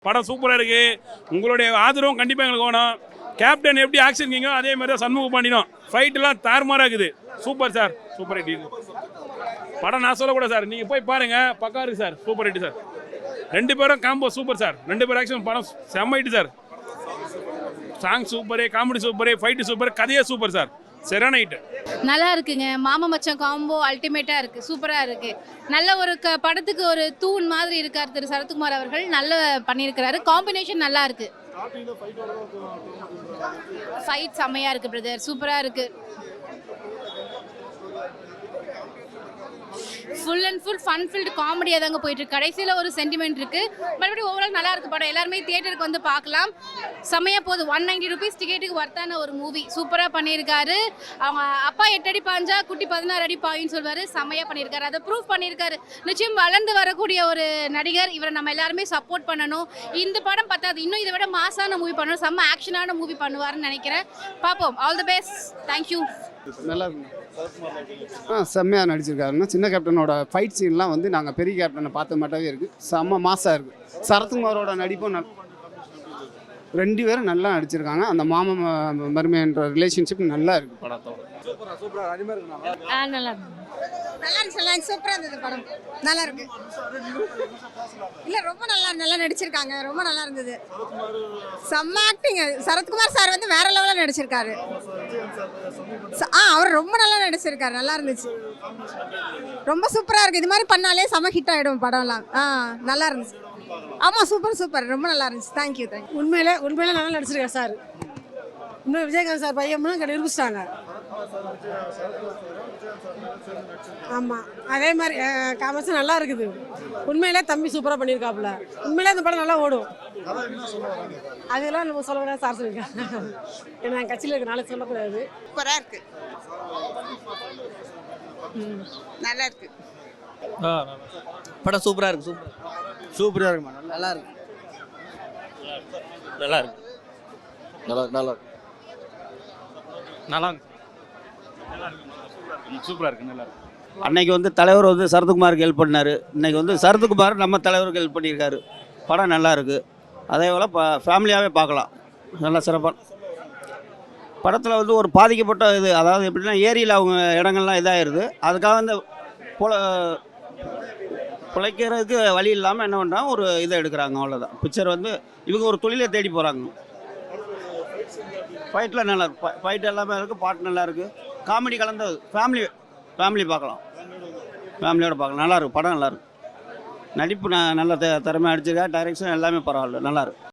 படம் சூப்பராக இருக்குது. உங்களுடைய ஆதரவும் கண்டிப்பாக எங்களுக்கு வேணும். கேப்டன் எப்படி ஆக்ஷன் கிங்கோ அதே மாதிரி தான் சண்முக பாண்டியனும். ஃபைட்டெல்லாம் தாறுமாறாக இருக்குது. Super sir, super hit. படம் நான் சொல்லக்கூடாது சார், நீங்கள் போய் பாருங்கள், பக்கா இருக்குது சார், சூப்பர் ஹிட் சார். ரெண்டு பேரும் காம்போ சூப்பர் சார், ரெண்டு பேரும் ஆக்ஷன் படம் செம்ம hit sir. Song super, comedy super, fight super, கதையே சூப்பர் சார், சரியான ஹிட். நல்லா இருக்குங்க. மாமா மச்சான் காம்போ அல்டிமேட்டாக இருக்குது, சூப்பராக இருக்குது. நல்ல ஒரு படத்துக்கு ஒரு தூண் மாதிரி இருக்கார் திரு சரத்குமார் அவர்கள். நல்ல பண்ணியிருக்கிறாரு. காம்பினேஷன் நல்லா இருக்குது. ஃபைட் செம்மையாக இருக்குது பிரதர், சூப்பராக இருக்குது. Full and full fun field காமெடியாக தாங்க போயிட்டுருக்கு. கடைசியில் ஒரு சென்டிமெண்ட் இருக்குது. மறுபடியும் ஓவரால் நல்லா இருக்குது படம். எல்லாருமே தியேட்டருக்கு வந்து பார்க்கலாம். செம்மையாக போகுது. 190 rupees டிக்கெட்டுக்கு வர்த்தான ஒரு மூவி. சூப்பராக பண்ணியிருக்காரு. அவங்க அப்பா 8 அடி பாஞ்சா குட்டி 16 அடி பாயின்னு சொல்வார். செம்மையாக பண்ணியிருக்காரு. அதை ப்ரூவ் பண்ணியிருக்காரு. நிச்சயம் வளர்ந்து வரக்கூடிய ஒரு நடிகர். இவரை நம்ம எல்லாருமே சப்போர்ட் பண்ணணும். இந்த படம் பத்தாது, இன்னும் இதை விட மாசான மூவி பண்ணணும். செம்ம ஆக்ஷனான மூவி பண்ணுவார்னு நினைக்கிறேன். பார்ப்போம். All the best. தேங்க்யூ. நல்லா இருக்குங்க. செம்மையாக நடிச்சிருக்காருன்னா. சின்ன கேப்டனோட ஃபைட் சீன்லாம் வந்து நாங்கள் பெரிய கேப்டனை பார்த்த மாட்டாவே இருக்குது. செம்ம மாசாக இருக்குது. சரத்குமாரோட நடிப்பும் ரெண்டு பேரும் நல்லா நடிச்சிருக்காங்க. அந்த மாமா மருமைன்ற ரிலேஷன்ஷிப் நல்லா இருக்குது படத்தோட. நல்லா இருக்கு. நல்லா இருந்துச்சு. சூப்பராக இருந்தது படம். நல்லா இருக்கு. இல்லை ரொம்ப நல்லா நடிச்சிருக்காங்க. ரொம்ப நல்லா இருந்தது. செம்ம ஆக்டிங். சரத்குமார் சார் வந்து வேற லெவலில் நடிச்சிருக்காரு. அவர் ரொம்ப நல்லா நடிச்சிருக்காரு. நல்லா இருந்துச்சு. ரொம்ப சூப்பராக இருக்குது. இது மாதிரி பண்ணாலே செம்ம ஹிட் ஆகிடும் படம்லாம். நல்லா இருந்துச்சு. ஆமாம், சூப்பர் ரொம்ப நல்லா இருந்துச்சு. தேங்க்யூ. உண்மையிலே நல்லா நடிச்சிருக்காரு சார். இன்னும் விஜயகாந்த் சார் பையன் நிரூபிச்சிட்டாங்க. ஆமாம், அதே மாதிரி காமெடி நல்லா இருக்குது. உண்மையிலே தம்பி சூப்பராக பண்ணியிருக்காப்புல. உண்மையிலே அந்த படம் நல்லா ஓடும். அதெல்லாம் நம்ம சொல்லக்கூடாது சார் சொல்லியிருக்காங்க. ஏன்னா கட்சியில் இருக்க நாளைக்கு சொல்லக்கூடாது. சூப்பராக இருக்கு. நல்லா இருக்கு. படம் சூப்பராக இருக்கு. சூப்பராக இருக்குமா? நல்லா இருக்கு. நல்லா இருக்கு. சூப்பராக இருக்கு. நல்லா இருக்கு. அன்னைக்கு வந்து தலைவர் வந்து சரத்குமாருக்கு ஹெல்ப் பண்ணார். இன்னைக்கு வந்து சரத்குமார் நம்ம தலைவருக்கு ஹெல்ப் பண்ணியிருக்காரு. படம் நல்லா இருக்குது. அதே போல் ஃபேமிலியாகவே பார்க்கலாம். நல்லா சிறப்பாக படத்தில் வந்து ஒரு பாதிக்கப்பட்ட இது, அதாவது எப்படின்னா ஏரியில் அவங்க இடங்கள்லாம் இதாகிடுது. அதுக்காக வந்து பிழைக்கிறதுக்கு வழி இல்லாமல் என்ன பண்ணுறாங்க, ஒரு இதை எடுக்கிறாங்க, அவ்வளோதான். பிக்சர் வந்து இவங்க ஒரு தொழிலை தேடி போகிறாங்க. ஃபைட்டில் நல்லா இருக்கு. ஃபைட் எல்லாமே இருக்குது. பாட்டு நல்லா இருக்குது. காமெடி கலந்தது. ஃபேமிலி பார்க்கலாம். ஃபேமிலியோடு பார்க்கலாம். நல்லாயிருக்கு. படம் நல்லாயிருக்கு. நடிப்பு நல்ல திறமையாக அடிச்சிருக்கா. டைரக்ஷன் எல்லாமே பரவாயில்ல, நல்லாயிருக்கு.